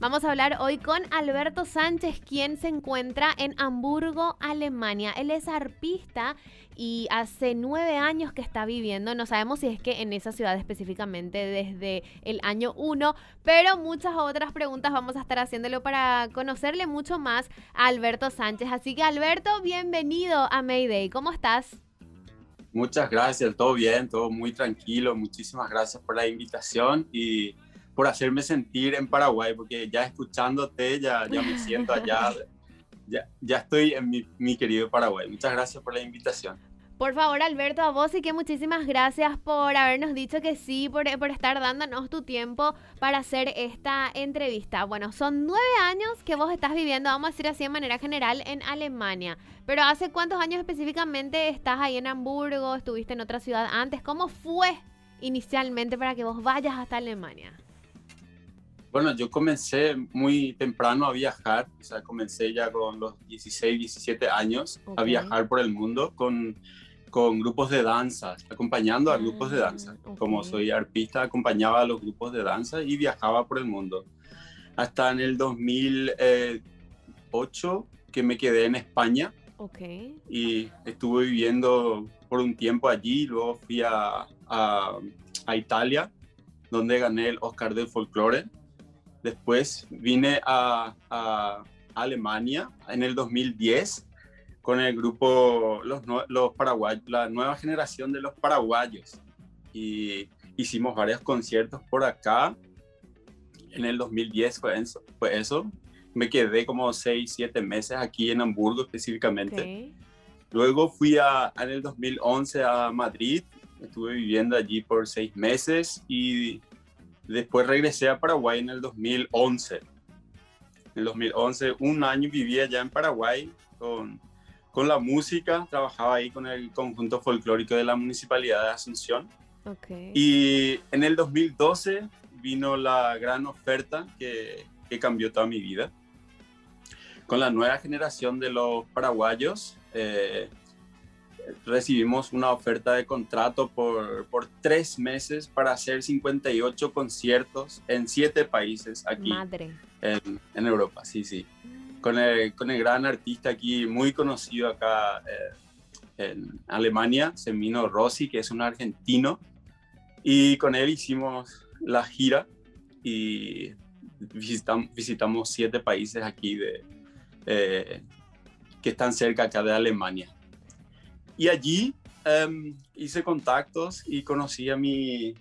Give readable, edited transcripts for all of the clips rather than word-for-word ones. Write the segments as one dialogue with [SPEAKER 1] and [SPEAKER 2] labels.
[SPEAKER 1] Vamos a hablar hoy con Alberto Sánchez, quien se encuentra en Hamburgo, Alemania. Él es arpista y hace 9 años que está viviendo. No sabemos si es que en esa ciudad específicamente desde el año 1, pero muchas otras preguntas vamos a estar haciéndolo para conocerle mucho más a Alberto Sánchez. Así que Alberto, bienvenido a Mayday. ¿Cómo estás?
[SPEAKER 2] Muchas gracias, todo bien, todo muy tranquilo. Muchísimas gracias por la invitación y por hacerme sentir en Paraguay, porque ya escuchándote ya me siento allá, ya estoy en mi querido Paraguay. Muchas gracias por la invitación.
[SPEAKER 1] Por favor, Alberto, a vos y que muchísimas gracias por habernos dicho que sí, por estar dándonos tu tiempo para hacer esta entrevista. Bueno, son 9 años que vos estás viviendo, vamos a decir así de manera general, en Alemania. Pero ¿hace cuántos años específicamente estás ahí en Hamburgo? ¿Estuviste en otra ciudad antes? ¿Cómo fue inicialmente para que vos vayas hasta Alemania?
[SPEAKER 2] Bueno, yo comencé muy temprano a viajar, o sea, comencé ya con los 16, 17 años a viajar por el mundo con grupos de danza, acompañando a grupos de danza. Como soy arpista, acompañaba a los grupos de danza y viajaba por el mundo. Hasta en el 2008 que me quedé en España y estuve viviendo por un tiempo allí. Luego fui a Italia, donde gané el Oscar del Folklore. Después vine a Alemania en el 2010 con el grupo los Paraguayos, la nueva generación de los paraguayos. Y hicimos varios conciertos por acá. En el 2010 fue eso. Me quedé como 6, 7 meses aquí en Hamburgo específicamente. Luego fui en el 2011 a Madrid. Estuve viviendo allí por 6 meses y después regresé a Paraguay en el 2011. En el 2011, un año vivía allá en Paraguay con la música. Trabajaba ahí con el conjunto folclórico de la Municipalidad de Asunción. Y en el 2012 vino la gran oferta que cambió toda mi vida. Con la nueva generación de los paraguayos, recibimos una oferta de contrato por 3 meses para hacer 58 conciertos en 7 países aquí en Europa. Sí. Con el gran artista aquí, muy conocido acá en Alemania, Semino Rossi, que es un argentino. Y con él hicimos la gira y visitamos 7 países aquí que están cerca acá de Alemania. Y allí hice contactos y conocí a mi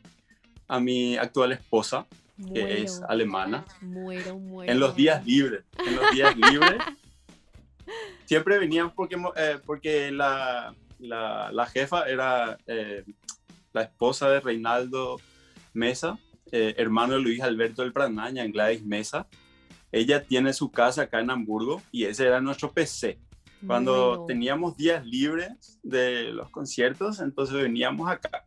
[SPEAKER 2] actual esposa, que es alemana. En los días libres. Siempre venían porque la jefa era la esposa de Reinaldo Mesa, hermano de Luis Alberto del Pranaña, en Gladys Mesa. Ella tiene su casa acá en Hamburgo y ese era nuestro PC. Cuando teníamos días libres de los conciertos, entonces veníamos acá.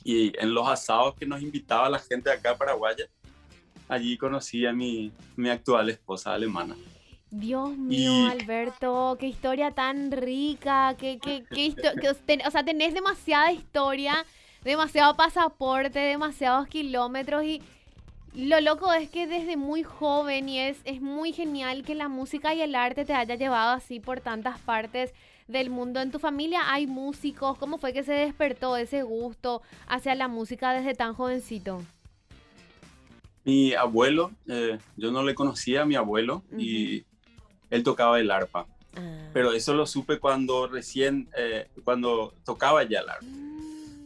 [SPEAKER 2] Y en los asados que nos invitaba la gente de acá paraguaya, allí conocí a mi actual esposa alemana.
[SPEAKER 1] Dios mío, Alberto, qué historia tan rica, o sea, tenés demasiada historia, demasiado pasaporte, demasiados kilómetros y lo loco es que desde muy joven y es muy genial que la música y el arte te haya llevado así por tantas partes del mundo. ¿En tu familia hay músicos? ¿Cómo fue que se despertó ese gusto hacia la música desde tan jovencito?
[SPEAKER 2] Mi abuelo, yo no le conocía a mi abuelo y él tocaba el arpa. Pero eso lo supe cuando tocaba ya el arpa.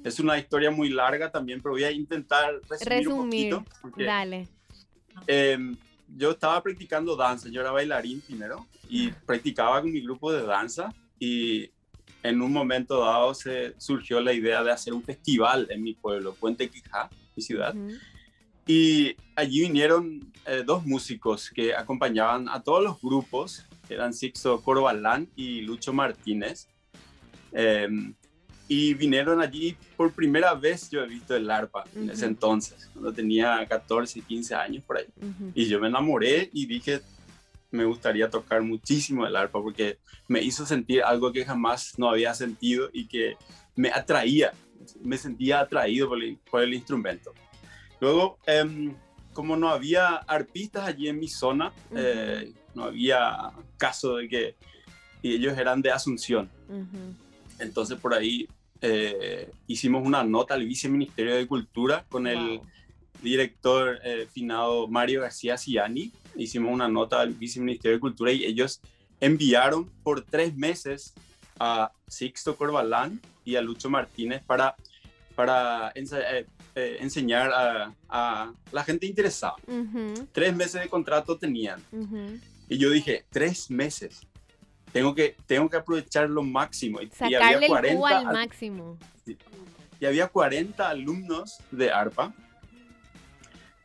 [SPEAKER 2] Es una historia muy larga también, pero voy a intentar resumir un poquito. Porque,
[SPEAKER 1] dale.
[SPEAKER 2] Yo estaba practicando danza, yo era bailarín primero y practicaba con mi grupo de danza y en un momento dado surgió la idea de hacer un festival en mi pueblo, Puente Quijá, mi ciudad. Y allí vinieron 2 músicos que acompañaban a todos los grupos, que eran Sixto Corbalán y Lucho Martínez. Y vinieron allí por primera vez. Yo he visto el arpa en ese entonces, cuando tenía 14, 15 años por ahí. Y yo me enamoré y dije, me gustaría tocar muchísimo el arpa porque me hizo sentir algo que jamás no había sentido y que me atraía, me sentía atraído por el instrumento. Luego como no había arpistas allí en mi zona, no había caso de que y ellos eran de Asunción. Entonces por ahí hicimos una nota al Viceministerio de Cultura con el director finado Mario García Ciani. Hicimos una nota al Viceministerio de Cultura y ellos enviaron por 3 meses a Sixto Corbalán y a Lucho Martínez para enseñar a la gente interesada. 3 meses de contrato tenían. Y yo dije, 3 meses. Tengo que aprovechar lo máximo.
[SPEAKER 1] Sacarle el jugo al máximo.
[SPEAKER 2] Y había 40 alumnos de ARPA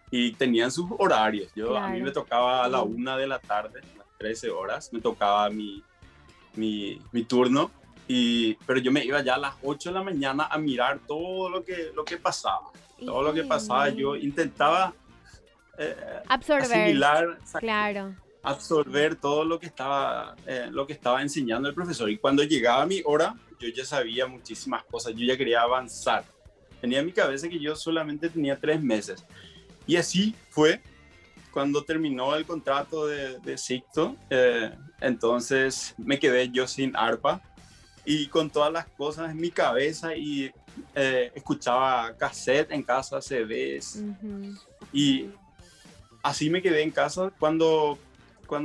[SPEAKER 2] y tenían sus horarios. A mí me tocaba a la 1 de la tarde, a las 13 horas, me tocaba mi turno. Pero yo me iba ya a las 8 de la mañana a mirar todo lo que pasaba. Todo lo que pasaba, yo intentaba asimilar, absorber todo lo que estaba enseñando el profesor. Y cuando llegaba mi hora, yo ya sabía muchísimas cosas, yo ya quería avanzar. Tenía en mi cabeza que yo solamente tenía 3 meses. Y así fue cuando terminó el contrato de Sixto. Entonces me quedé yo sin ARPA y con todas las cosas en mi cabeza y escuchaba cassette en casa, CDs. Y así me quedé en casa. Cuando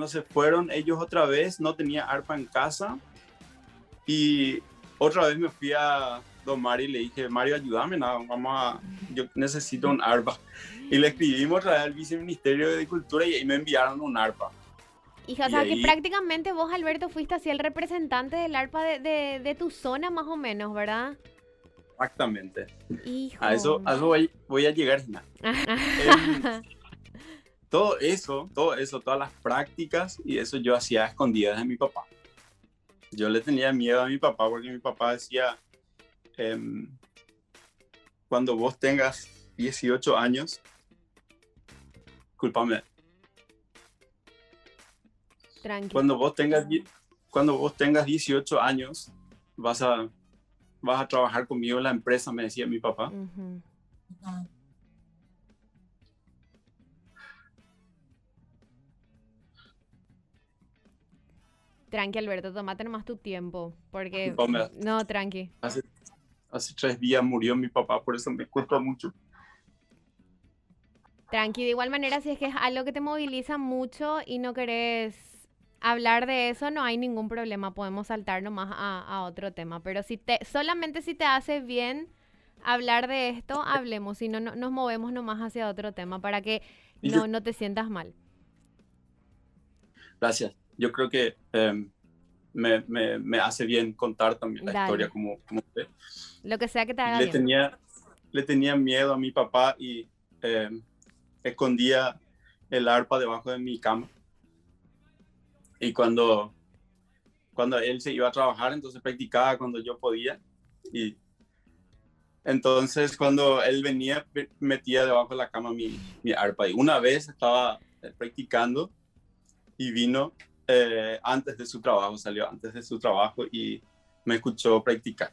[SPEAKER 2] se fueron ellos otra vez, no tenía ARPA en casa. Y otra vez me fui a Don Mario y le dije, Mario, ayúdame, yo necesito un ARPA. Y le escribimos otra vez al Viceministerio de Cultura y ahí me enviaron un ARPA.
[SPEAKER 1] Hija, o sea, que prácticamente vos, Alberto, fuiste así el representante del ARPA de tu zona, más o menos, ¿verdad?
[SPEAKER 2] Exactamente.
[SPEAKER 1] Hijo.
[SPEAKER 2] A eso voy a llegar, Gina. Todo eso, todas las prácticas y eso yo hacía a escondidas de mi papá. Yo le tenía miedo a mi papá porque mi papá decía, cuando vos tengas 18 años, discúlpame,
[SPEAKER 1] tranquilo.
[SPEAKER 2] Cuando vos tengas 18 años, vas a trabajar conmigo en la empresa, me decía mi papá.
[SPEAKER 1] Tranqui, Alberto, tomate nomás tu tiempo, porque... No, tranqui.
[SPEAKER 2] Hace 3 días murió mi papá, por eso me cuesta mucho.
[SPEAKER 1] Tranqui, de igual manera, si es que es algo que te moviliza mucho y no querés hablar de eso, no hay ningún problema, podemos saltar nomás a otro tema. Pero solamente si te hace bien hablar de esto, hablemos, si no, nos movemos nomás hacia otro tema para que no te sientas mal.
[SPEAKER 2] Gracias. Yo creo que me hace bien contar también la historia como usted.
[SPEAKER 1] Lo que sea que te haga bien.
[SPEAKER 2] Le tenía miedo a mi papá y escondía el ARPA debajo de mi cama. Y cuando él se iba a trabajar, entonces practicaba cuando yo podía. Y entonces cuando él venía, metía debajo de la cama mi ARPA. Y una vez estaba practicando y vino antes de su trabajo, salió antes de su trabajo y me escuchó practicar.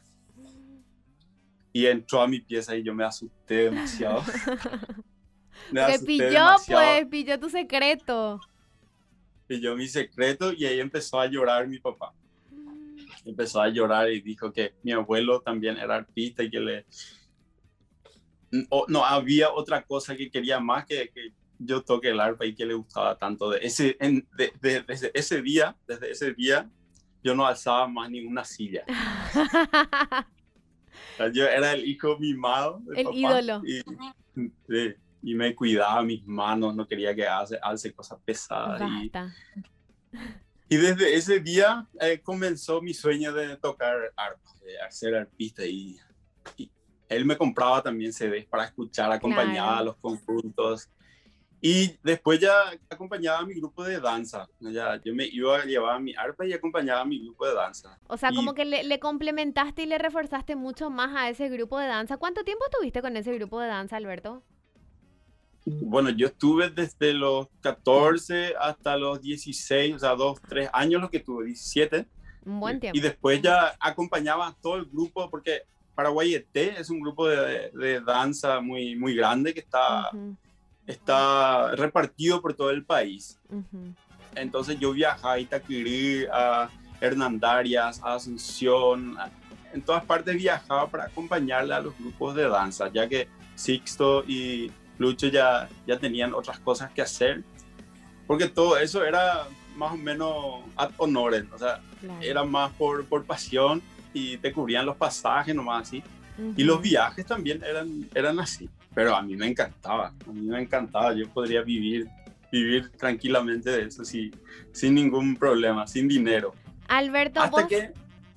[SPEAKER 2] Y entró a mi pieza y yo me asusté demasiado.
[SPEAKER 1] Pilló tu secreto.
[SPEAKER 2] Pilló mi secreto y ahí empezó a llorar mi papá. Empezó a llorar y dijo que mi abuelo también era artista y que no había otra cosa que quería más que yo toque el arpa y que le gustaba tanto. Desde ese día, yo no alzaba más ninguna silla. Yo era el hijo mimado del papá,
[SPEAKER 1] ídolo.
[SPEAKER 2] Y me cuidaba mis manos, no quería que alce cosas pesadas. Y desde ese día comenzó mi sueño de tocar arpa, de ser arpista. Y él me compraba también CDs para escuchar, acompañaba a los conjuntos. Y después ya acompañaba a mi grupo de danza. Yo me iba a llevar mi arpa y acompañaba a mi grupo de danza.
[SPEAKER 1] O sea, como que le complementaste y le reforzaste mucho más a ese grupo de danza. ¿Cuánto tiempo estuviste con ese grupo de danza, Alberto?
[SPEAKER 2] Bueno, yo estuve desde los 14 hasta los 16, o sea, 3 años lo que tuve, 17.
[SPEAKER 1] Un buen tiempo.
[SPEAKER 2] Y después ya acompañaba a todo el grupo, porque Paraguay ET es un grupo de danza muy, muy grande que está está repartido por todo el país.
[SPEAKER 1] Ujú.
[SPEAKER 2] Entonces yo viajaba a Itaquirí, a Hernandarias, a Asunción, en todas partes viajaba para acompañarle a los grupos de danza, ya que Sixto y Lucho ya tenían otras cosas que hacer, porque todo eso era más o menos ad honorem, o sea,
[SPEAKER 1] Claro.
[SPEAKER 2] era más por pasión y te cubrían los pasajes nomás así. Y
[SPEAKER 1] Ujú.
[SPEAKER 2] los viajes también eran así, pero a mí me encantaba, yo podría vivir tranquilamente de eso sin ningún problema, sin dinero.
[SPEAKER 1] Alberto,
[SPEAKER 2] Hasta que,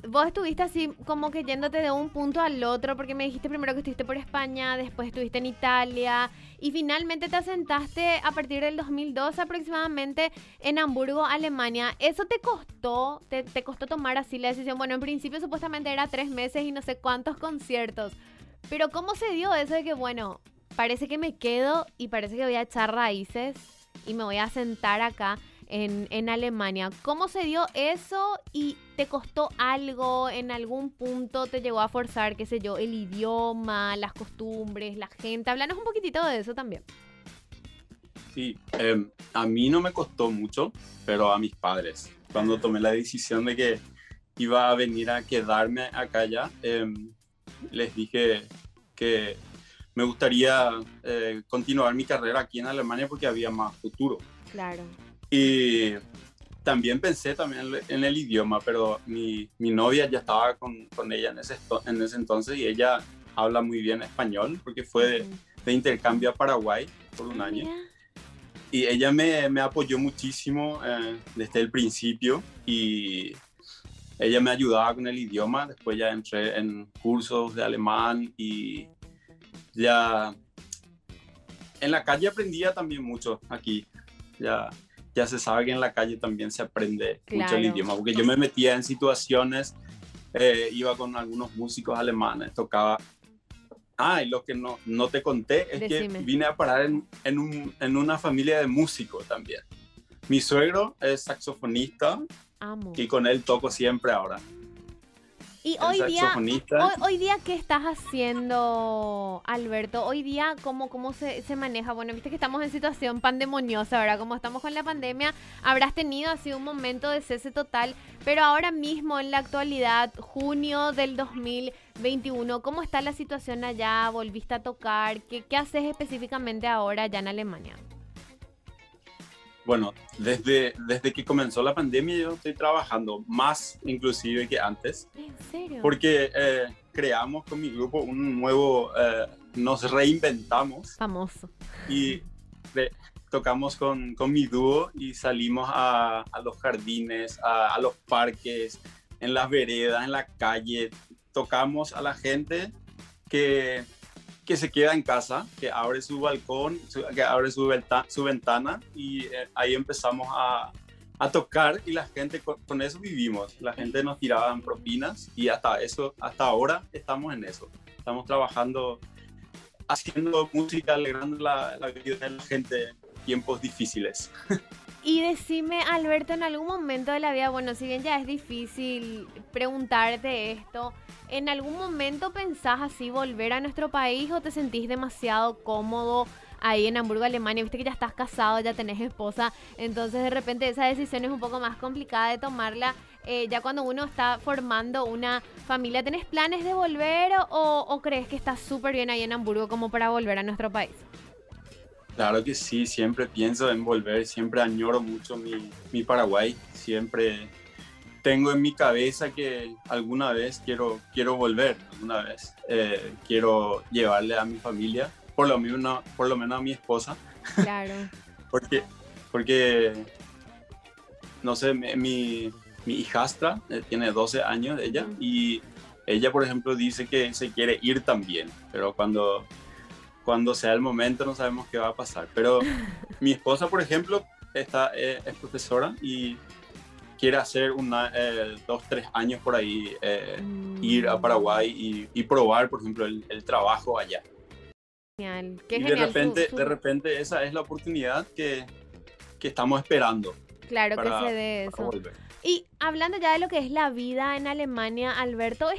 [SPEAKER 1] vos estuviste así como que yéndote de un punto al otro, porque me dijiste primero que estuviste por España, después estuviste en Italia y finalmente te asentaste a partir del 2002 aproximadamente en Hamburgo, Alemania. ¿Eso te costó? ¿Te costó tomar así la decisión? Bueno, en principio supuestamente era 3 meses y no sé cuántos conciertos, pero ¿cómo se dio eso de que, bueno, parece que me quedo y parece que voy a echar raíces y me voy a asentar acá en Alemania? ¿Cómo se dio eso y te costó algo? ¿En algún punto te llegó a forzar, qué sé yo, el idioma, las costumbres, la gente? Háblanos un poquitito de eso también.
[SPEAKER 2] sí, a mí no me costó mucho, pero a mis padres, cuando tomé la decisión de que iba a venir a quedarme acá ya, les dije que me gustaría continuar mi carrera aquí en Alemania porque había más futuro.
[SPEAKER 1] Claro.
[SPEAKER 2] Y también pensé en el idioma, pero mi novia ya estaba con ella en ese entonces y ella habla muy bien español porque fue de intercambio a Paraguay por un año.
[SPEAKER 1] Mira.
[SPEAKER 2] Y ella me apoyó muchísimo desde el principio y ella me ayudaba con el idioma. Después ya entré en cursos de alemán y ya en la calle aprendía también mucho aquí. Ya se sabe que en la calle también se aprende mucho el idioma, porque yo me metía en situaciones, iba con algunos músicos alemanes, tocaba. Y lo que no te conté es
[SPEAKER 1] Decime.
[SPEAKER 2] que vine a parar en una familia de músicos también. Mi suegro es saxofonista.
[SPEAKER 1] Amo.
[SPEAKER 2] Y con él toco siempre ahora.
[SPEAKER 1] Y hoy día, ¿qué estás haciendo, Alberto? Hoy día, ¿cómo se maneja? Bueno, viste que estamos en situación pandemoniosa, ¿verdad? Como estamos con la pandemia, habrás tenido así un momento de cese total, pero ahora mismo, en la actualidad, junio del 2021, ¿cómo está la situación allá? ¿Volviste a tocar? ¿Qué haces específicamente ahora allá en Alemania?
[SPEAKER 2] Bueno, desde que comenzó la pandemia yo estoy trabajando más inclusive que antes.
[SPEAKER 1] ¿En serio?
[SPEAKER 2] Porque creamos con mi grupo un nuevo, nos reinventamos.
[SPEAKER 1] Famoso.
[SPEAKER 2] Y tocamos con mi dúo y salimos a los jardines, a los parques, en las veredas, en la calle. Tocamos a la gente que se queda en casa, que abre su balcón, que abre su ventana y ahí empezamos a tocar y la gente, con eso vivimos. La gente nos tiraba propinas y hasta ahora estamos en eso. Estamos trabajando, haciendo música, alegrando la vida de la gente en tiempos difíciles.
[SPEAKER 1] Y decime, Alberto, en algún momento de la vida, bueno, si bien ya es difícil preguntarte esto, ¿en algún momento pensás así volver a nuestro país o te sentís demasiado cómodo ahí en Hamburgo, Alemania? Viste que ya estás casado, ya tenés esposa, entonces de repente esa decisión es un poco más complicada de tomarla. Ya cuando uno está formando una familia, ¿tenés planes de volver o crees que estás súper bien ahí en Hamburgo como para volver a nuestro país?
[SPEAKER 2] Claro que sí, siempre pienso en volver, siempre añoro mucho mi Paraguay, siempre tengo en mi cabeza que alguna vez quiero volver, alguna vez quiero llevarle a mi familia, por lo menos a mi esposa.
[SPEAKER 1] Claro.
[SPEAKER 2] porque no sé, mi hijastra tiene 12 años ella, y ella, por ejemplo, dice que se quiere ir también, pero cuando sea el momento no sabemos qué va a pasar. Pero mi esposa, por ejemplo, es profesora y quiere hacer 2-3 años por ahí, ir a Paraguay y probar, por ejemplo, el trabajo allá.
[SPEAKER 1] Genial. Qué
[SPEAKER 2] y
[SPEAKER 1] genial.
[SPEAKER 2] de repente esa es la oportunidad que estamos esperando.
[SPEAKER 1] Claro que se dé eso.
[SPEAKER 2] Volver.
[SPEAKER 1] Y hablando ya de lo que es la vida en Alemania, Alberto,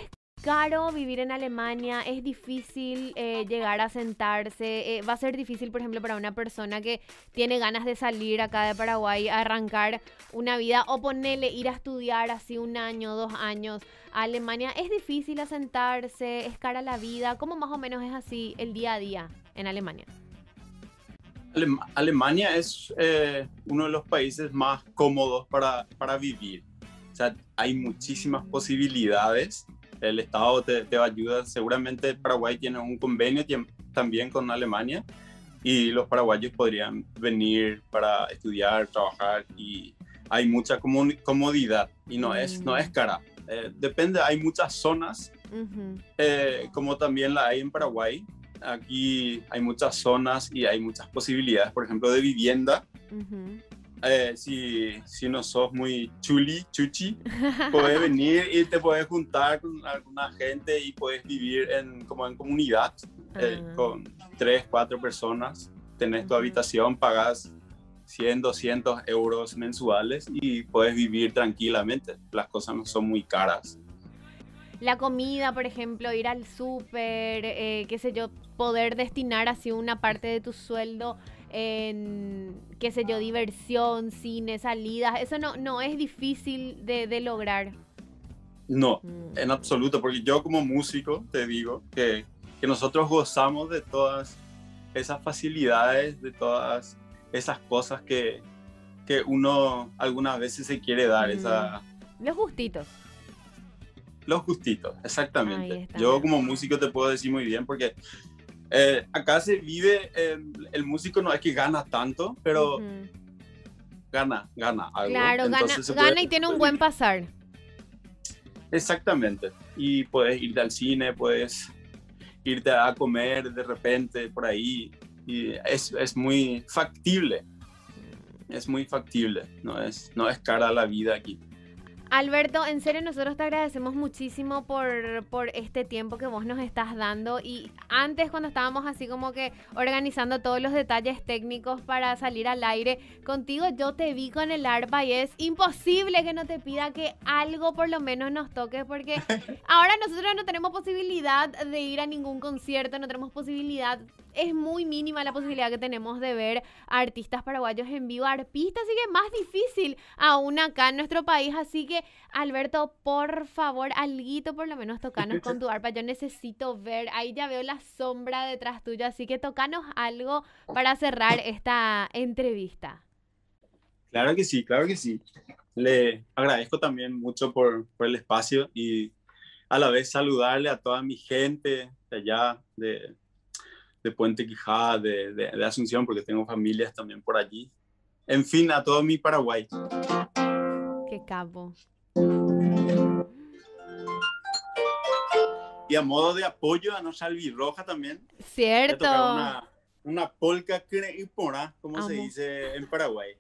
[SPEAKER 1] caro vivir en Alemania, es difícil llegar a sentarse, va a ser difícil, por ejemplo, para una persona que tiene ganas de salir acá de Paraguay, a arrancar una vida o ponerle, ir a estudiar así 1 año, 2 años a Alemania. ¿Es difícil asentarse? ¿Es cara la vida? ¿Cómo más o menos es así el día a día en Alemania?
[SPEAKER 2] Alemania es uno de los países más cómodos para vivir. O sea, hay muchísimas posibilidades. El Estado te va a ayudar. Seguramente Paraguay tiene un convenio también con Alemania y los paraguayos podrían venir para estudiar, trabajar y hay mucha comodidad y no es cara. Depende, hay muchas zonas, como también la hay en Paraguay. Aquí hay muchas zonas y hay muchas posibilidades, por ejemplo, de vivienda. Si no sos muy chuchi, puedes venir y te puedes juntar con alguna gente y puedes vivir como en comunidad, con 3, 4 personas. Tenés tu habitación, pagas 100, 200 euros mensuales y puedes vivir tranquilamente. Las cosas no son muy caras.
[SPEAKER 1] La comida, por ejemplo, ir al súper, qué sé yo, poder destinar así una parte de tu sueldo en, qué sé yo, diversión, cine, salidas, eso no es difícil de lograr.
[SPEAKER 2] No, en absoluto, porque yo como músico te digo que nosotros gozamos de todas esas facilidades, de todas esas cosas que uno algunas veces se quiere dar.
[SPEAKER 1] Los gustitos.
[SPEAKER 2] Los gustitos, exactamente. Yo como músico te puedo decir muy bien porque acá se vive, el músico no es que gana tanto, pero gana algo.
[SPEAKER 1] Claro, gana y tiene un buen pasar.
[SPEAKER 2] Exactamente. Y puedes irte al cine, puedes irte a comer de repente por ahí. Y es muy factible. Es muy factible. No es cara la vida aquí.
[SPEAKER 1] Alberto, en serio nosotros te agradecemos muchísimo por este tiempo que vos nos estás dando y antes cuando estábamos así como que organizando todos los detalles técnicos para salir al aire contigo, yo te vi con el arpa y es imposible que no te pida que algo por lo menos nos toque porque ahora nosotros no tenemos posibilidad de ir a ningún concierto, no tenemos posibilidad, es muy mínima la posibilidad que tenemos de ver a artistas paraguayos en vivo, arpistas, así que más difícil aún acá en nuestro país, así que Alberto, por favor, alguito por lo menos tocanos con tu arpa, yo necesito ver, ahí ya veo la sombra detrás tuyo, así que tocanos algo para cerrar esta entrevista.
[SPEAKER 2] Claro que sí, claro que sí. Le agradezco también mucho por el espacio y a la vez saludarle a toda mi gente de allá, de Puente Quijada, de Asunción, porque tengo familias también por allí. En fin, a todo mi Paraguay.
[SPEAKER 1] Qué capo.
[SPEAKER 2] Y a modo de apoyo a nuestra albirroja también.
[SPEAKER 1] Cierto.
[SPEAKER 2] Voy a tocar una polca creipora, como se dice en Paraguay.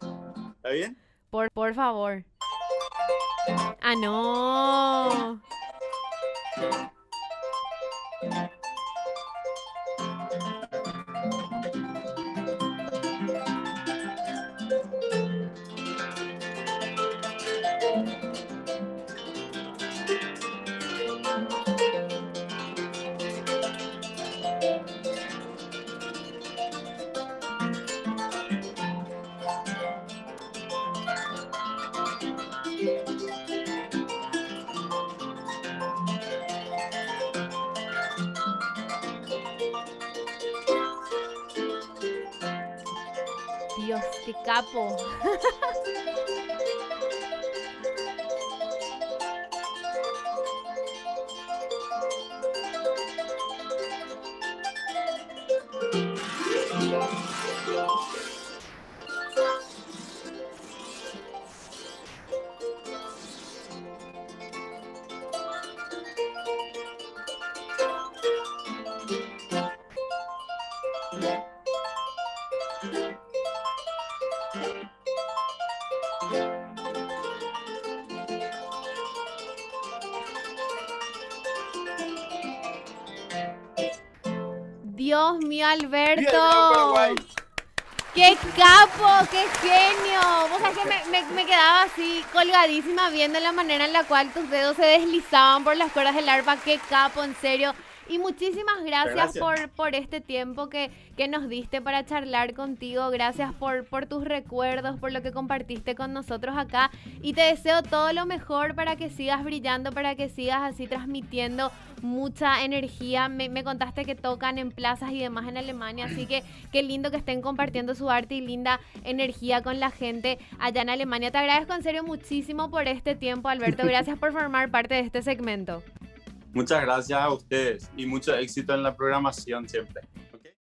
[SPEAKER 2] ¿Está bien?
[SPEAKER 1] Por favor. Ah, no. Dios, qué capo. Dios mío, Alberto. ¡Qué capo! ¡Qué genio! Vos sabés que me quedaba así colgadísima viendo la manera en la cual tus dedos se deslizaban por las cuerdas del arpa. ¡Qué capo! En serio. Y muchísimas gracias. Por este tiempo que nos diste para charlar contigo. Gracias por tus recuerdos, por lo que compartiste con nosotros acá. Y te deseo todo lo mejor para que sigas brillando, para que sigas así transmitiendo mucha energía. Me contaste que tocan en plazas y demás en Alemania, así que qué lindo que estén compartiendo su arte y linda energía con la gente allá en Alemania. Te agradezco en serio muchísimo por este tiempo, Alberto. Gracias por formar parte de este segmento.
[SPEAKER 2] Muchas gracias a ustedes y mucho éxito en la programación siempre.